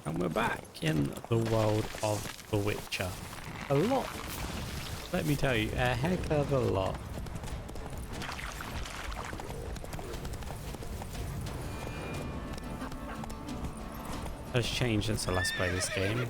And we're back in the world of The Witcher. A lot. Let me tell you, a heck of a lot. Has changed since I last played this game.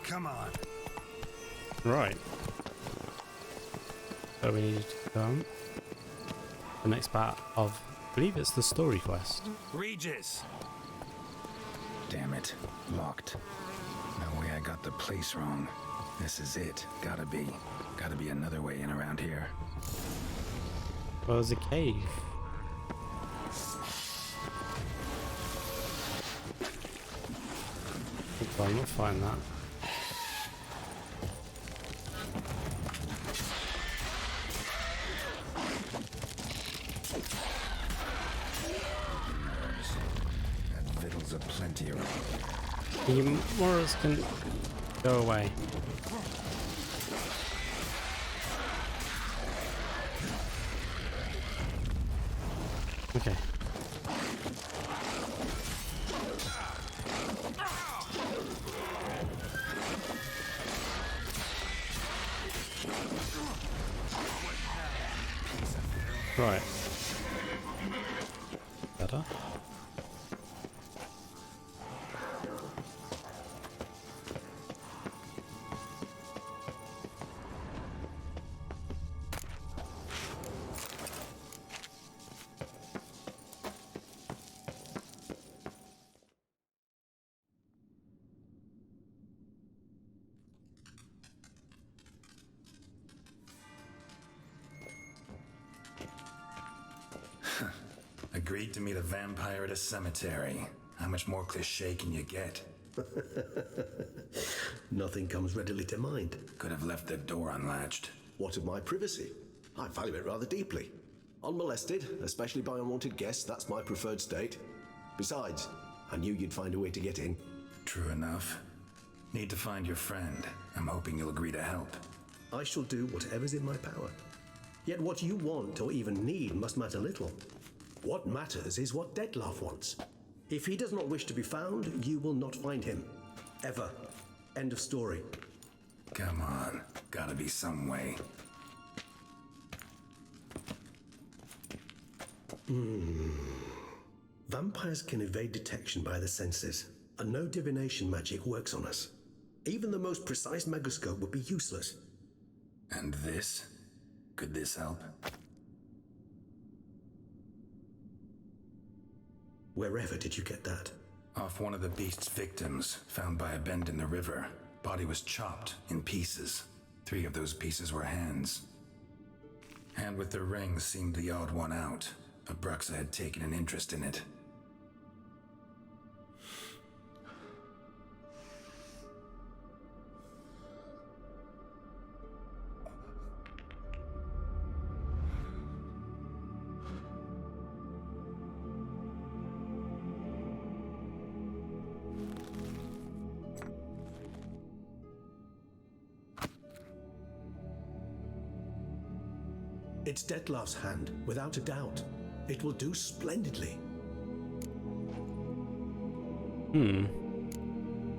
Come on. Right. So we need to go on the next part of, I believe it's the story quest. Regis! Damn it. Locked. No way I got the place wrong. This is it. Gotta be another way in around here. Well, there's a cave. Well, I'm not find that. Vittles aplenty around. You more or less can go away. Okay. Right. Better. Agreed to meet a vampire at a cemetery. How much more cliché can you get? Nothing comes readily to mind. Could have left the door unlatched. What of my privacy? I value it rather deeply. Unmolested, especially by unwanted guests, that's my preferred state. Besides, I knew you'd find a way to get in. True enough. Need to find your friend. I'm hoping you'll agree to help. I shall do whatever's in my power. Yet what you want or even need must matter little. What matters is what Deadlier wants. If he does not wish to be found, you will not find him. Ever. End of story. Come on. Gotta be some way. Vampires can evade detection by the senses, and no divination magic works on us. Even the most precise megascope would be useless. And this? Could this help? Wherever did you get that? Off one of the beast's victims, found by a bend in the river. Body was chopped in pieces. 3 of those pieces were hands. Hand with the ring seemed the odd one out, but Bruxa had taken an interest in it. It's Deadlief's hand, without a doubt. It will do splendidly.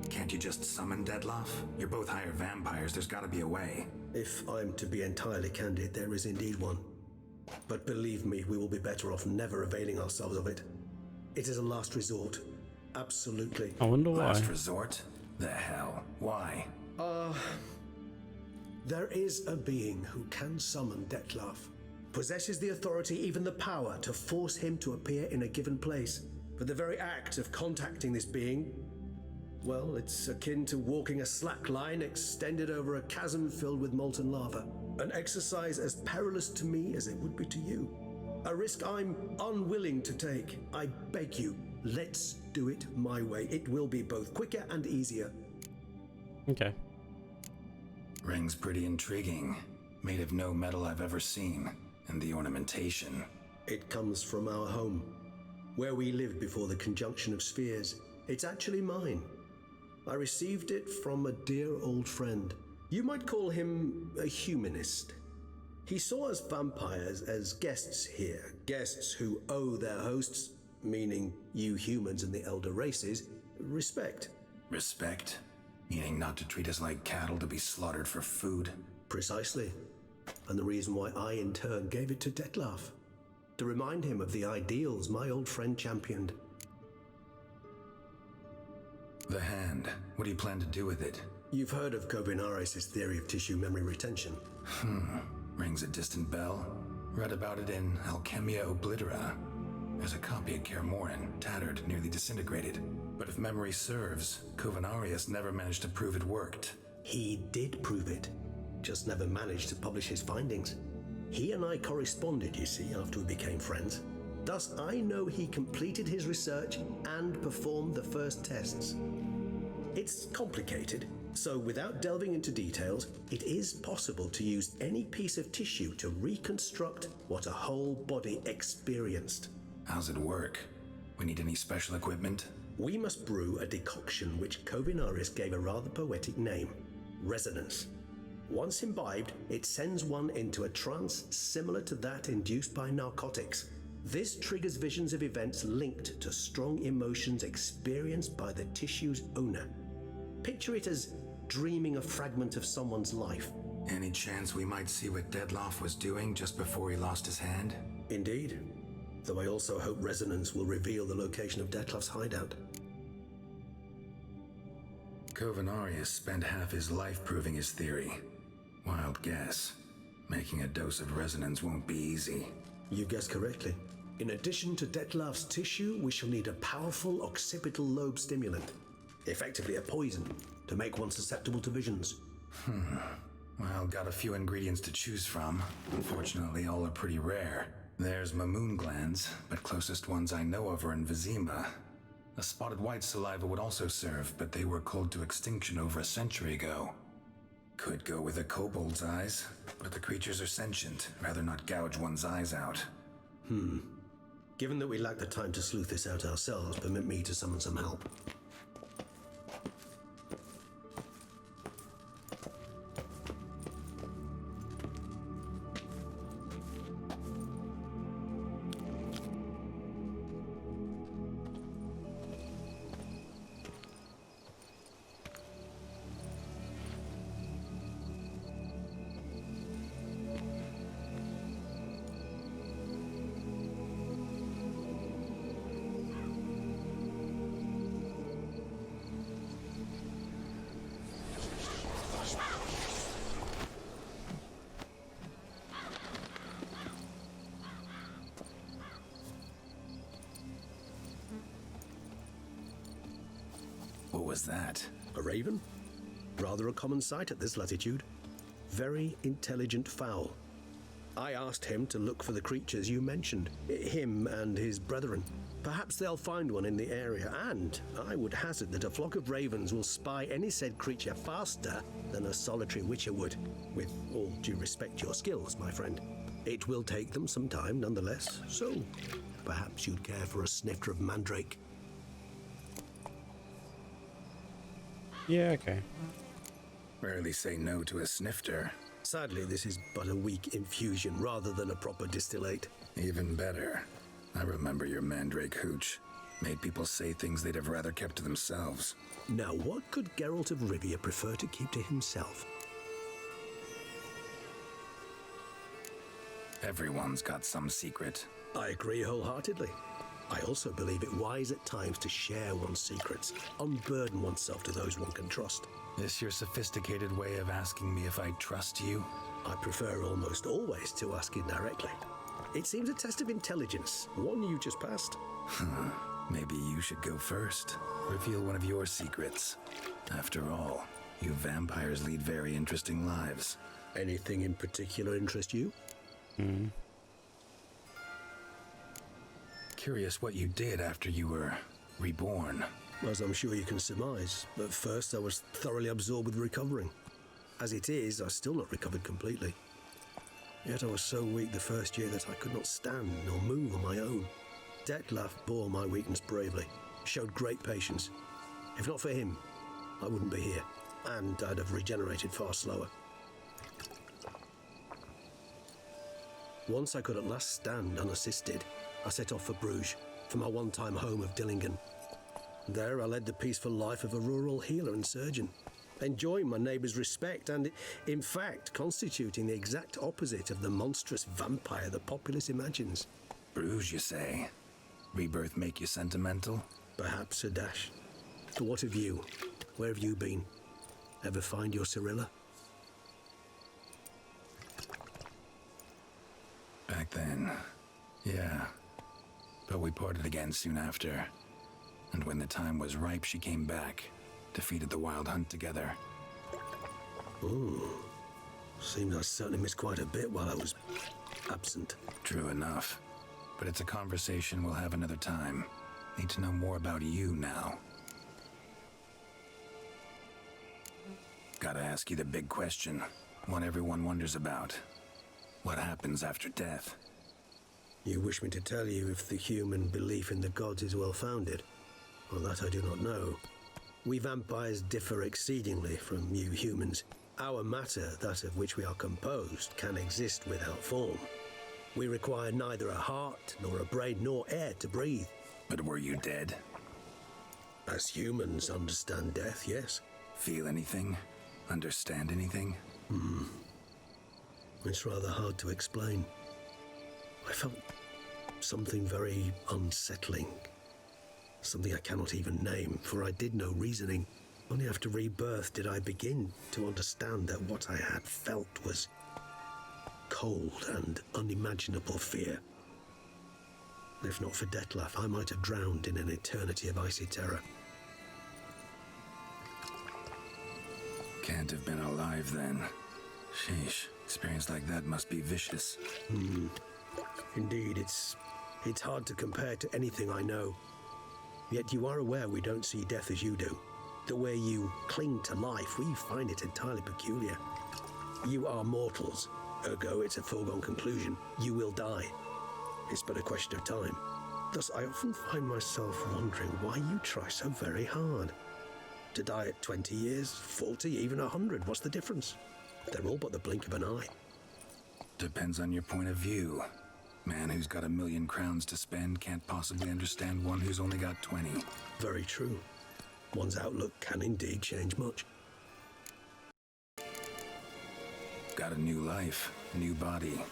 Can't you just summon Deadlief? You're both hired vampires, there's gotta be a way. If I'm to be entirely candid, there is indeed one. But believe me, we will be better off never availing ourselves of it. It is a last resort. Absolutely. I wonder why. Last resort? The hell? Why? There is a being who can summon Deadlief. Possesses the authority, even the power, to force him to appear in a given place. But the very act of contacting this being, well, it's akin to walking a slack line extended over a chasm filled with molten lava. An exercise as perilous to me as it would be to you. A risk I'm unwilling to take. I beg you, let's do it my way. It will be both quicker and easier. Okay. Ring's pretty intriguing. made of no metal I've ever seen, and the ornamentation. It comes from our home, where we lived before the conjunction of spheres. It's actually mine. I received it from a dear old friend. You might call him a humanist. He saw us vampires as guests here, guests who owe their hosts, meaning you humans and the elder races, respect. Respect? Meaning not to treat us like cattle to be slaughtered for food? Precisely. And the reason why I in turn gave it to Detlef, to remind him of the ideals my old friend championed. The hand. What do you plan to do with it? You've heard of Kovinaris' theory of tissue memory retention. Rings a distant bell. Read about it in Alchemia Oblitera. There's a copy at Kaer Morhen, tattered, nearly disintegrated. But if memory serves, Kovinaris never managed to prove it worked. He did prove it, just never managed to publish his findings. He and I corresponded, you see, after we became friends. Thus, I know he completed his research and performed the first tests. It's complicated, so without delving into details, it is possible to use any piece of tissue to reconstruct what a whole body experienced. How's it work? We need any special equipment? We must brew a decoction which Kovinaris gave a rather poetic name, resonance. Once imbibed, it sends one into a trance similar to that induced by narcotics. This triggers visions of events linked to strong emotions experienced by the tissue's owner. Picture it as dreaming a fragment of someone's life. Any chance we might see what Detlef was doing just before he lost his hand? Indeed. Though I also hope resonance will reveal the location of Detlef's hideout. Kovinaris spent half his life proving his theory. Wild guess. Making a dose of resonance won't be easy. You guessed correctly. In addition to Detlef's tissue, we shall need a powerful occipital lobe stimulant. Effectively a poison, to make one susceptible to visions. Well, got a few ingredients to choose from. Unfortunately, all are pretty rare. There's Mamoon glands, but closest ones I know of are in Vizima. A spotted white saliva would also serve, but they were cold to extinction over a century ago. Could go with a kobold's eyes, but the creatures are sentient. Rather not gouge one's eyes out. Given that we lack the time to sleuth this out ourselves, permit me to summon some help. What was that? A raven? Rather a common sight at this latitude. Very intelligent fowl. I asked him to look for the creatures you mentioned, him and his brethren. Perhaps they'll find one in the area, and I would hazard that a flock of ravens will spy any said creature faster than a solitary witcher would. With all due respect to your skills, my friend. It will take them some time nonetheless, so perhaps you'd care for a snifter of mandrake. Yeah, okay. Rarely say no to a snifter. Sadly, this is but a weak infusion rather than a proper distillate. Even better. I remember your mandrake hooch. Made people say things they'd have rather kept to themselves. Now, what could Geralt of Rivia prefer to keep to himself? Everyone's got some secret. I agree wholeheartedly. I also believe it wise at times to share one's secrets, unburden oneself to those one can trust. This your sophisticated way of asking me if I trust you? I prefer almost always to ask indirectly. It seems a test of intelligence, one you just passed. Maybe you should go first. Reveal one of your secrets. After all, you vampires lead very interesting lives. Anything in particular interest you? Curious what you did after you were reborn. As I'm sure you can surmise, at first I was thoroughly absorbed with recovering. As it is, I've still not recovered completely. Yet I was so weak the first year that I could not stand nor move on my own. Detlef bore my weakness bravely, showed great patience. If not for him, I wouldn't be here, and I'd have regenerated far slower. Once I could at last stand unassisted, I set off for Bruges, for my one-time home of Dillingen. There I led the peaceful life of a rural healer and surgeon, enjoying my neighbours' respect and, in fact, constituting the exact opposite of the monstrous vampire the populace imagines. Bruges, you say? Rebirth make you sentimental? Perhaps a dash. But what of you? Where have you been? Ever find your Cirilla? Back then, yeah. But we parted again soon after. And when the time was ripe, she came back. Defeated the Wild Hunt together. Ooh. Seems I certainly missed quite a bit while I was absent. True enough. But it's a conversation we'll have another time. Need to know more about you now. Gotta ask you the big question. One everyone wonders about. What happens after death? You wish me to tell you if the human belief in the gods is well-founded? Well, that I do not know. We vampires differ exceedingly from you humans. Our matter, that of which we are composed, can exist without form. We require neither a heart, nor a brain, nor air to breathe. But were you dead? As humans understand death, yes. Feel anything? Understand anything? It's rather hard to explain. I felt something very unsettling. Something I cannot even name, for I did no reasoning. Only after rebirth did I begin to understand that what I had felt was cold and unimaginable fear. If not for Detlef, I might have drowned in an eternity of icy terror. Can't have been alive then. Sheesh, experience like that must be vicious. Indeed, it's hard to compare to anything I know. Yet you are aware we don't see death as you do. The way you cling to life, we find it entirely peculiar. You are mortals, ergo it's a foregone conclusion. You will die. It's but a question of time. Thus, I often find myself wondering why you try so very hard. To die at 20 years, 40, even 100, what's the difference? They're all but the blink of an eye. Depends on your point of view. Man who's got 1,000,000 crowns to spend can't possibly understand one who's only got 20. Very true. One's outlook can indeed change much. Got a new life, new body.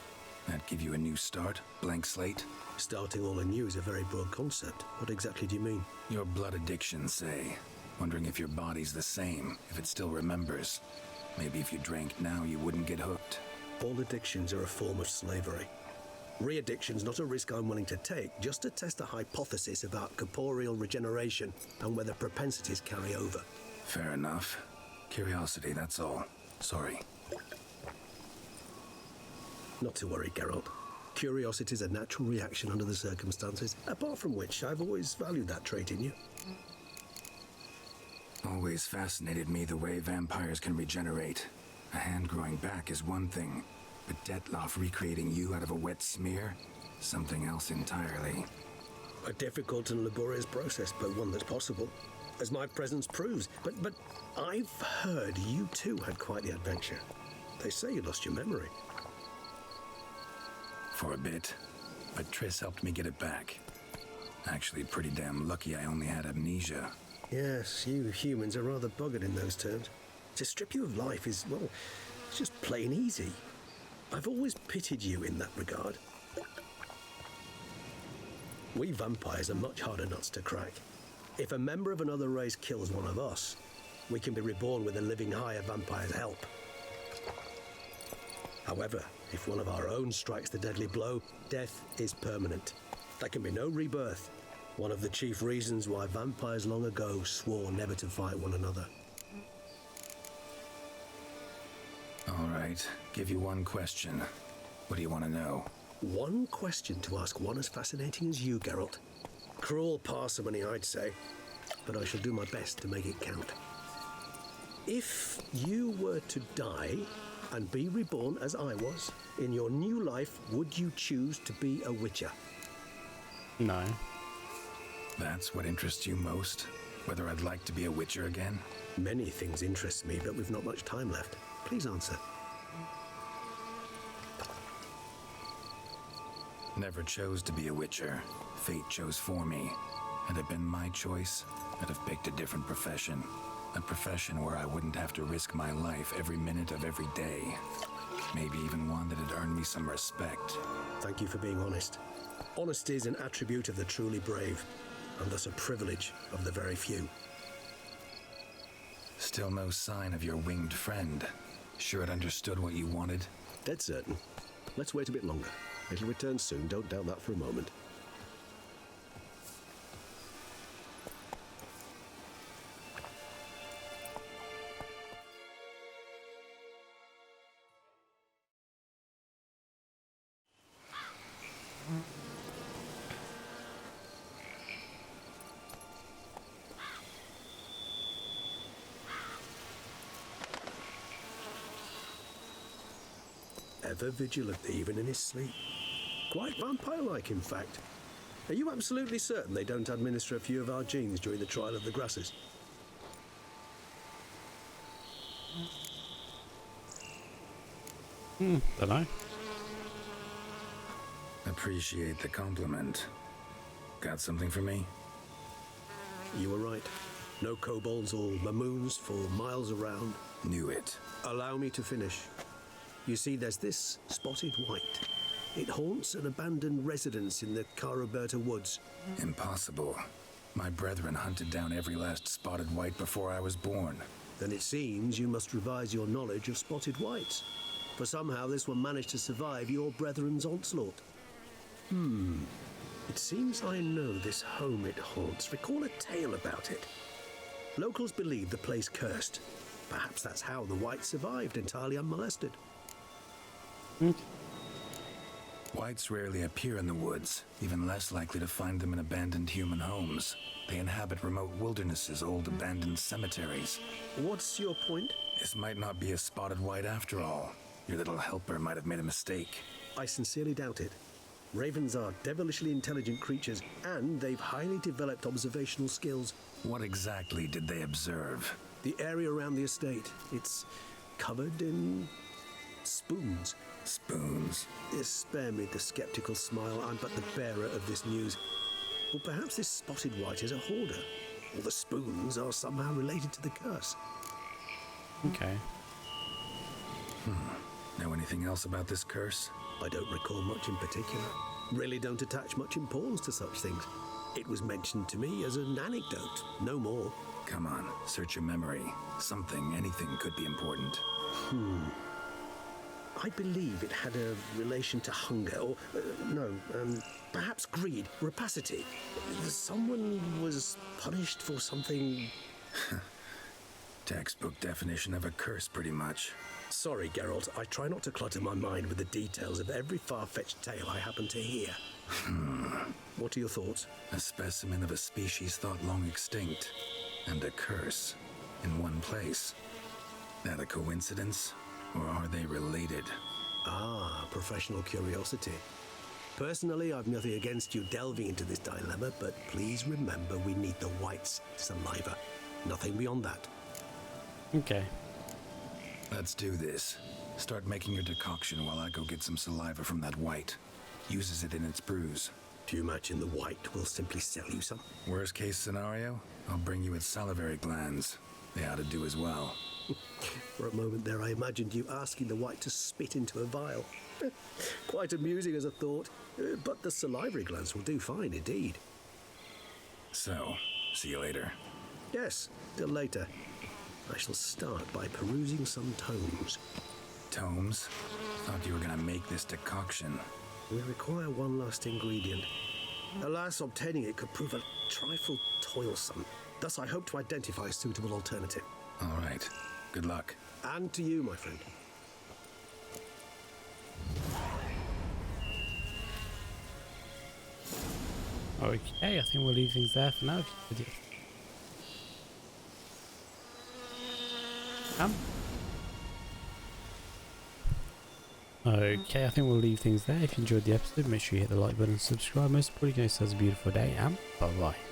That give you a new start, blank slate? Starting all anew is a very broad concept. What exactly do you mean? Your blood addiction, say. Wondering if your body's the same, if it still remembers. Maybe if you drank now, you wouldn't get hooked. All addictions are a form of slavery. Re-addiction's not a risk I'm willing to take, just to test a hypothesis about corporeal regeneration and whether propensities carry over. Fair enough. Curiosity, that's all. Sorry. Not to worry, Geralt. Curiosity is a natural reaction under the circumstances, apart from which I've always valued that trait in you. Always fascinated me the way vampires can regenerate. A hand growing back is one thing, but Detlef recreating you out of a wet smear? Something else entirely. A difficult and laborious process, but one that's possible, as my presence proves. But I've heard you too had quite the adventure. They say you lost your memory. For a bit, but Triss helped me get it back. Actually, pretty damn lucky I only had amnesia. Yes, you humans are rather buggered in those terms. To strip you of life is, well, it's just plain easy. I've always pitied you in that regard. We vampires are much harder nuts to crack. If a member of another race kills one of us, we can be reborn with a living higher vampire's help. However, if one of our own strikes the deadly blow, death is permanent. There can be no rebirth. One of the chief reasons why vampires long ago swore never to fight one another. All right, give you one question. What do you want to know? One question to ask one as fascinating as you, Geralt. Cruel parsimony, I'd say, but I shall do my best to make it count. If you were to die, and be reborn as I was. In your new life, would you choose to be a witcher? No. That's what interests you most? Whether I'd like to be a witcher again? Many things interest me, but we've not much time left. Please answer. Never chose to be a witcher. Fate chose for me. Had it been my choice, I'd have picked a different profession. A profession where I wouldn't have to risk my life every minute of every day. Maybe even one that had earned me some respect. Thank you for being honest. Honesty is an attribute of the truly brave, and thus a privilege of the very few. Still no sign of your winged friend. Sure it understood what you wanted? Dead certain. Let's wait a bit longer. It'll return soon, don't doubt that for a moment. Ever vigilant, even in his sleep. Quite vampire-like, in fact. Are you absolutely certain they don't administer a few of our genes during the trial of the grasses? Dunno. Appreciate the compliment. Got something for me? You were right. No kobolds or mamoons for miles around. Knew it. Allow me to finish. You see, there's this spotted white. It haunts an abandoned residence in the Caraberta woods. Impossible. My brethren hunted down every last spotted white before I was born. Then it seems you must revise your knowledge of spotted whites. For somehow this one managed to survive your brethren's onslaught. It seems I know this home it haunts. Recall a tale about it. Locals believe the place cursed. Perhaps that's how the whites survived entirely unmolested. Whites rarely appear in the woods, even less likely to find them in abandoned human homes. They inhabit remote wildernesses, old abandoned cemeteries. What's your point? This might not be a spotted white after all. Your little helper might have made a mistake. I sincerely doubt it. Ravens are devilishly intelligent creatures, and they've highly developed observational skills. What exactly did they observe? The area around the estate, it's covered in spoons. Spoons? Spare me the skeptical smile. I'm but the bearer of this news. Or perhaps this spotted white is a hoarder, or the spoons are somehow related to the curse. Okay. Know anything else about this curse? I don't recall much in particular. Really don't attach much importance to such things. It was mentioned to me as an anecdote, no more. Come on, search your memory. Something, anything could be important. I believe it had a relation to hunger, or, perhaps greed, rapacity. Someone was punished for something. Textbook definition of a curse, pretty much. Sorry, Geralt, I try not to clutter my mind with the details of every far-fetched tale I happen to hear. What are your thoughts? A specimen of a species thought long extinct, and a curse in one place. That a coincidence, or are they related? Ah, professional curiosity. Personally, I've nothing against you delving into this dilemma, but please remember we need the white's saliva. Nothing beyond that. Okay. Let's do this. Start making your decoction while I go get some saliva from that white. Uses it in its brews. Do you imagine the white will simply sell you some? Worst case scenario, I'll bring you its salivary glands. They ought to do as well. For a moment there, I imagined you asking the white to spit into a vial. Quite amusing as a thought, but the salivary glands will do fine indeed. So, see you later. Yes, till later. I shall start by perusing some tomes. Tomes? Thought you were gonna make this decoction. We require one last ingredient. Alas, obtaining it could prove a trifle toilsome. Thus, I hope to identify a suitable alternative. All right. Good luck. And to you, my friend. Okay, I think we'll leave things there for now. Come. Okay, I think we'll leave things there. If you enjoyed the episode, make sure you hit the like button and subscribe. Most importantly, guys, have a beautiful day, and bye bye.